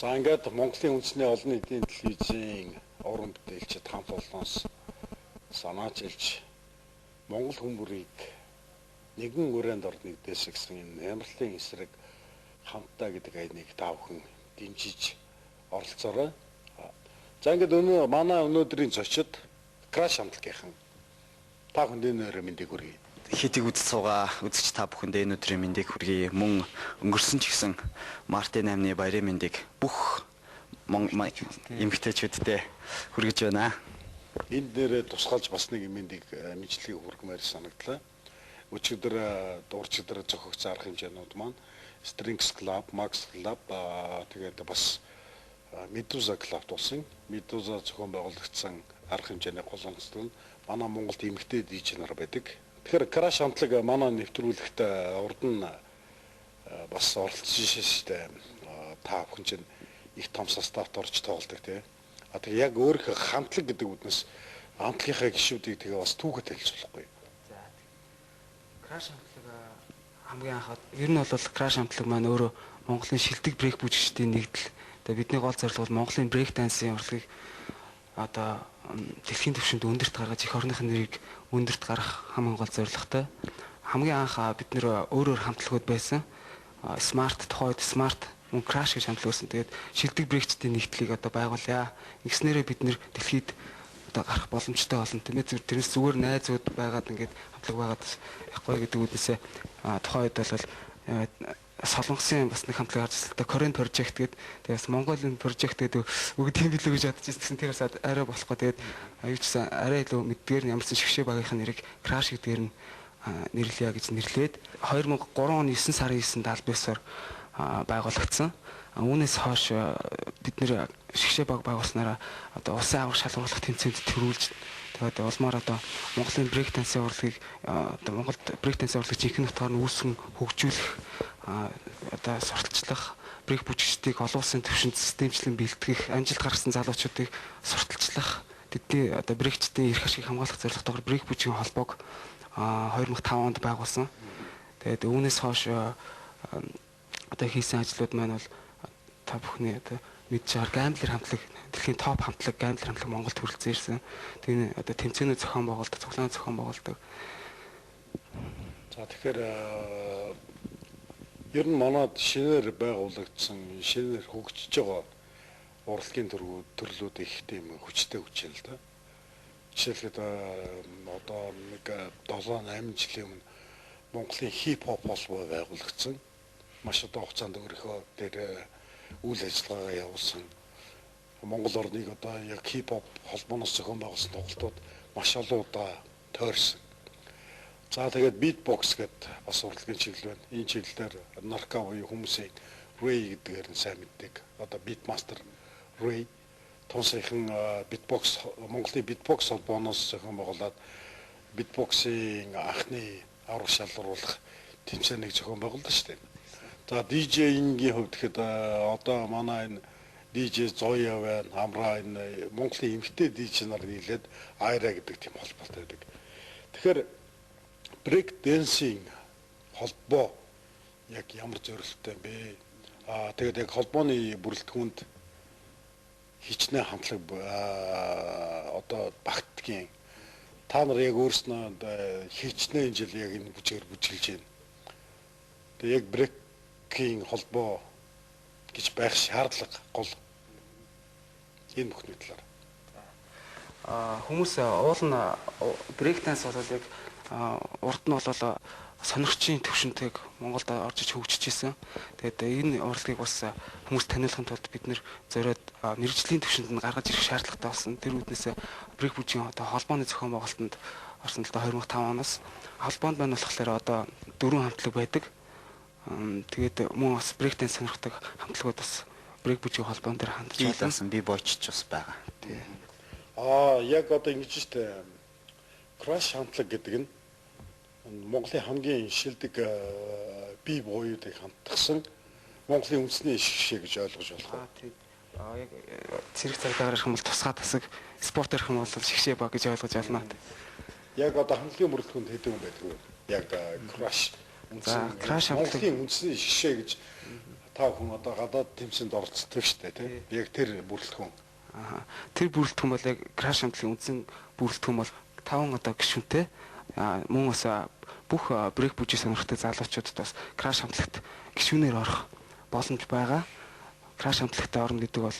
За ингээд Монголын үндэсний олон нийтийн телевизийн уран бүтээлчид хамт олноос санаачилж Монгол хүмүүрийг нэгэн өрөөнд орныг дэсгсэн энэ амралтын эсрэг хамтдаа гэдэг айныг таавхан дэмжиж оролцоорой. За ингээд өнөөдрийн зочид Краш хамтлагийнхан та бүхэнд энэ өрөө мэндийг хүргэе. Хитиг үзэж суугаа үзэгч та бүхэндээ энэ өдрийн мэндийг хүргэе. Мөн өнгөрсөн ч гэсэн Мартин 8-ны баярын мэндийг бүх эмэгтэйчүүддээ хүргэж байна. Энд нэрээ тусгaalж бас нэг мэндийг мэдлэгийг хүргэмээр санагдлаа. Өчигдөр дуурчид дээр зохиогдсон арга хэмжээнүүд маань Strings Club, Max Club тэгээд бас Medusa Club тулсан. Medusa зохион байгуулагдсан арга хэмжээний гол онцлог нь манай Монголд эмэгтэй DJ нар байдаг. Тэгэхээр Краш хамтлаг манай нэвтрүүлэгт урд нь бас оролцсон шээ. Та бүхэн чинь их том составт орж тоглодог тий. Тэгээ яг өөрийнхөө хамтлаг гэдэг үднэс хамтлагийнхаа гишүүдийг тэгээ бас түүхэд хэлцүүлэхгүй. За Краш хамтлаг хамгийн анхаад ер нь бол Краш хамтлаг маань өөрөө Монголын шилдэг брейк бүжигчдийн нэгдэл. Тэгээ бидний гол зорилго бол Монголын брейк дансын урлагийг одоо дэлхийн түвшинд өндөрт гаргаж их орныхын нэрийг өндөрт гаргах хамгийн гол зорилготой. Хамгийн анх бид нэр өөр хамтлагууд байсан. Smart тухайд Smart мөн Crash гэж хамтлаг байсан. Тэгээд шилдэг брейкчдийн нэгдлийг одоо байгуулъя. Ингэснээрээ бид нэр дэлхийд одоо гарах боломжтой болно. Тиймээ тэрнээс зүгээр найзууд байгаад ингээд хамтлаг байгаад явахгүй гэдэг үднээсээ тухайд бол Солонгосын бас нэг хамтлаг гарч ирсэн. Korean Project гэдэг. Тэгээд Mongolian Project гэдэг үг тийм билүү гэж бодож ирсэн. Тэрээс арай болохгүй. Тэгээд юу ч гэсэн арай илүү мэддгээр нь ямарсан шгшээ багийнхын нэрийг Crash гэдгээр нь нэрлэе гэж нэрлээд 2003 оны 9 сарын 9-нд Альбиасаар байгуулагдсан. Үүнээс хойш бид нэр шгшээ баг байгуулснараа одоо улсын аврах шалгуулах тэмцээнд төрүүлж тэгээд улмаар одоо Монголын брейк дансын урлагийг одоо Монголд брейк дансын урлагийг жинхэнэ утгаар нь үүсгэн хөгжүүлэх одоо сурталчлах брейк бүжигчдийг олон улсын түвшинд системчлэн бэлтгэх амжилт гаргасан залуучуудыг сурталчлах тэдний одоо брейкчдийн эрх ашиг хамгаалах зорилготойгоор брейк бүжигийн холбоог 2005 онд байгуулсан. Тэгээд үүнээс хойш одоо хийсэн ажлууд маань бол та бүхний одоо мэдж байгаа Gambler хамтлаг дэлхийн топ хамтлаг Gambler хамтлаг Монголд хүрэлцэн ирсэн. Тэгээд одоо тэмцээнүүд зохион байгуулдаг, цуглаан зохион байгуулдаг. За тэгэхээр ер нь манад шинээр байгуулагдсан, шинээр хөгжиж байгаа урлагийн төрлүүд их тийм хүчтэй хүчээн л да. Жишээлбэл одоо нэг 7-8 жилийн өмнө Монголын хип хоп холбоо байгуулагдсан. Маш одоо хугацаанд өөрийнхөө дээр үйл ажиллагаагаа явуулсан. Монгол орныг одоо яг хип хоп холбооноос зохион байгуулсан тоглолтууд маш олон удаа тойрсон. За тэгээд beatbox гэдэг бас урлагийн чиглэл байна. Энэ чиглэлээр нарка буюу хүмүүсийн Ray гэдгээр нь сайн мэддэг. Одоо beatmaster Ray тун саяхан beatbox Монголын beatbox холбооноос зохион байгуулад beatbox-ийн анхны аврах шалгаруулах тэмцээнийг зохион байгуулдаг шүү дээ. За DJ-ийн хувьд гэхэд одоо манай энэ DJ Zoya байна, Амра энэ Монголын эмэгтэй DJ нар нийлээд Айра гэдэг тийм холбоотой байдаг. Тэгэхээр брейк дэнсийн холбоо яг ямар зорилттой юм бэ? Тэгээд яг холбооны бүрэлдэхүүнд хичнээн хамтлаг одоо багтдгийн та нар яг өөрснөө хичнээн жил яг энэ бүжгээр бүжгэлж байна. Тэгээд яг брейкийн холбоо гэж байх шаардлага гол энэ бүхний талаар. Хүмүүс уул нь брейк данс бол яг урд нь бол сонирхчийн төвшөнтэйг Монголд орж иж хөгжиж ирсэн. Тэгээд энэ урлагийг бас хүмүүс таниулахын тулд бид нэр зориод мэрэгжлийн төвшөнд нь гаргаж ирэх шаардлагатай болсон. Тэр үднээс брейк бүжгийн одоо холбооны зохион байгуулалтанд орсон л да 2005 оноос холбоонд байна болохоор одоо 4 хамтлаг байдаг. Тэгээд мөн бас брейк данс сонирхдаг хамтлагууд бас брейк бүжгийн холбоон дээр хандж байсан. Би бойчч бас байгаа. Тий. Яг одоо ингэж штэ Crash хамтлаг гэдэг нь Монголын хамгийн шилдэг бие буюудыг хамтгсан Монголын үндэсний шгшээ гэж ойлгож байна. Тийм. Яг цэрэг цагдаагаар ирэх юм бол тусгай тасаг, спорт ирэх юм бол шгшээ баг гэж ойлгож байна. Яг одоо хамтлагийн бүрэлдэхүүнд хэдэн хүн байдаг вэ? Яг Crash Crash хамтлагийн үндэсний шгшээ гэж та хүн одоо гадаад тэмцээнд оролцдог шүү дээ тийм. Яг тэр бүрэлдэхүүн. Тэр бүрэлдэхүүн бол яг краш хамтлагийн үндсэн бүрэлдэхүүн бол 5 одоо гишүүнтэй мөн бас бүх брейк бүжиг сонирхдаг залуучуудад бас краш хамтлагт гишүүнээр орох боломж байгаа. Краш хамтлагт орно гэдэг бол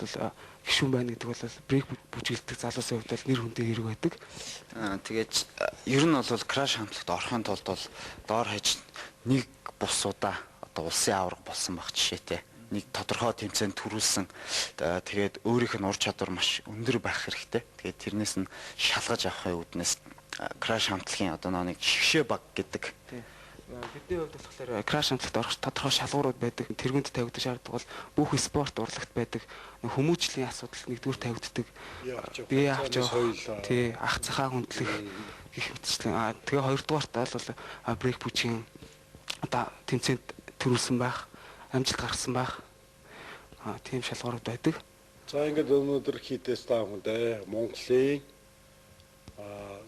гишүүн байна гэдэг бол брейк бүжиглдэг залуусын хувьд бол нэр хүнтэй хэрэг байдаг. Тэгээд ер нь бол краш хамтлагт орохын тулд бол доор хаяж нэг бусуудаа одоо улсын аварга болсон баг жишээтэй. Нэг тодорхой тэмцээнд төрүүлсэн тэгээд өөрийнх нь ур чадвар маш өндөр байх хэрэгтэй. Тэгээд тэрнээс нь шалгаж авахын үүднээс краш хамтлагийн одоо нэг шгшээ баг гэдэг. Бидний хувьд болохоор краш хамтлагт орох тодорхой шалгуурууд байдаг. Тэргүнд тавигдах шаардлага бол бүх спорт урлагт байдаг. Хүмүүжлийн асуудал нэгдүгээр тавигддаг. Бие авч явах, тий, ах цахаа хөндлөх гэх мэтчлэн. Тэгээ хоёрдугаарт бол брейк бүжгийн одоо тэмцээнд төрүүлсэн байх, амжилт гаргасан байх. Тийм шалгуурууд байдаг. За ингээд өнөөдөр хийдээс та бүхэндээ Монголын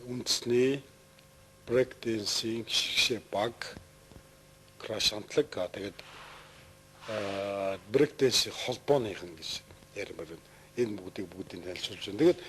үндэсний брейк дэнсинг шгшээ баг краш хамтлаг тэгээд брейк дэнсийн холбооных нь гэж ярмаар байна. Энэ бүгдийг танилцуулж байна. Тэгээд